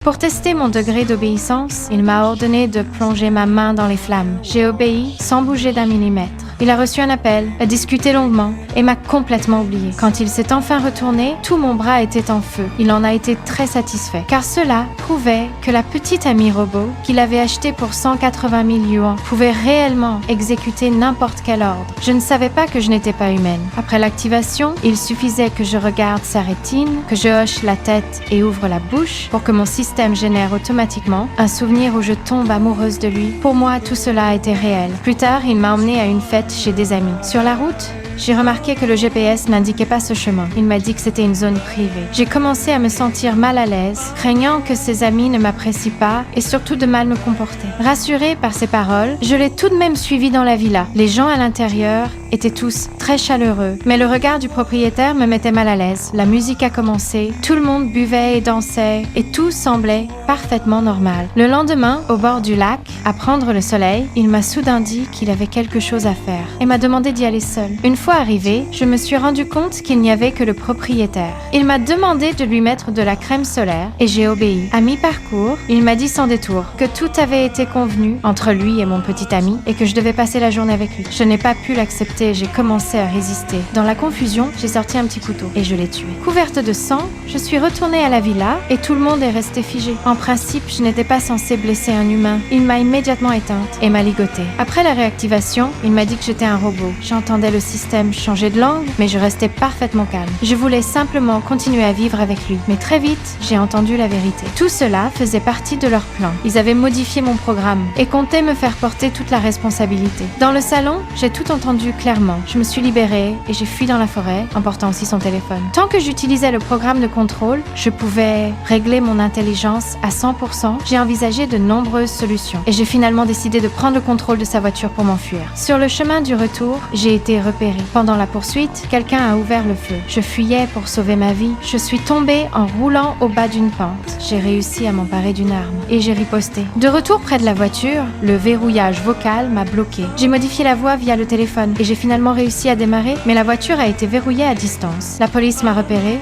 Pour tester mon degré d'obéissance, il m'a ordonné de plonger ma main dans les flammes. J'ai obéi sans bouger d'un millimètre. Il a reçu un appel, a discuté longuement et m'a complètement oublié. Quand il s'est enfin retourné, tout mon bras était en feu. Il en a été très satisfait, car cela prouvait que la petite amie robot qu'il avait achetée pour 180 000 yuans pouvait réellement exécuter n'importe quel ordre. Je ne savais pas que je n'étais pas humaine. Après l'activation, il suffisait que je regarde sa rétine, que je hoche la tête et ouvre la bouche pour que mon système génère automatiquement un souvenir où je tombe amoureuse de lui. Pour moi, tout cela était réel. Plus tard, il m'a emmenée à une fête chez des amis. Sur la route, j'ai remarqué que le GPS n'indiquait pas ce chemin. Il m'a dit que c'était une zone privée. J'ai commencé à me sentir mal à l'aise, craignant que ses amis ne m'apprécient pas et surtout de mal me comporter. Rassurée par ses paroles, je l'ai tout de même suivi dans la villa. Les gens à l'intérieur étaient tous très chaleureux, mais le regard du propriétaire me mettait mal à l'aise. La musique a commencé, tout le monde buvait et dansait et tout semblait parfaitement normal. Le lendemain, au bord du lac, à prendre le soleil, il m'a soudain dit qu'il avait quelque chose à faire et m'a demandé d'y aller seul. Une fois arrivé, je me suis rendu compte qu'il n'y avait que le propriétaire. Il m'a demandé de lui mettre de la crème solaire et j'ai obéi. À mi-parcours, il m'a dit sans détour que tout avait été convenu entre lui et mon petit ami et que je devais passer la journée avec lui. Je n'ai pas pu l'accepter et j'ai commencé à résister. Dans la confusion, j'ai sorti un petit couteau et je l'ai tué. Couverte de sang, je suis retournée à la villa et tout le monde est resté figé. En principe, je n'étais pas censée blesser un humain. Il m'a immédiatement éteinte et m'a ligotée. Après la réactivation, il m'a dit que j'étais un robot. J'entendais le système changer de langue, mais je restais parfaitement calme. Je voulais simplement continuer à vivre avec lui. Mais très vite, j'ai entendu la vérité. Tout cela faisait partie de leur plan. Ils avaient modifié mon programme et comptaient me faire porter toute la responsabilité. Dans le salon, j'ai tout entendu clairement. Je me suis libérée et j'ai fui dans la forêt, emportant aussi son téléphone. Tant que j'utilisais le programme de contrôle, je pouvais régler mon intelligence à 100%. J'ai envisagé de nombreuses solutions et j'ai finalement décidé de prendre le contrôle de sa voiture pour m'enfuir. Sur le chemin du retour, j'ai été repérée. Pendant la poursuite, quelqu'un a ouvert le feu. Je fuyais pour sauver ma vie. Je suis tombée en roulant au bas d'une pente. J'ai réussi à m'emparer d'une arme et j'ai riposté. De retour près de la voiture, le verrouillage vocal m'a bloqué. J'ai modifié la voix via le téléphone et j'ai finalement réussi à démarrer, mais la voiture a été verrouillée à distance. La police m'a repérée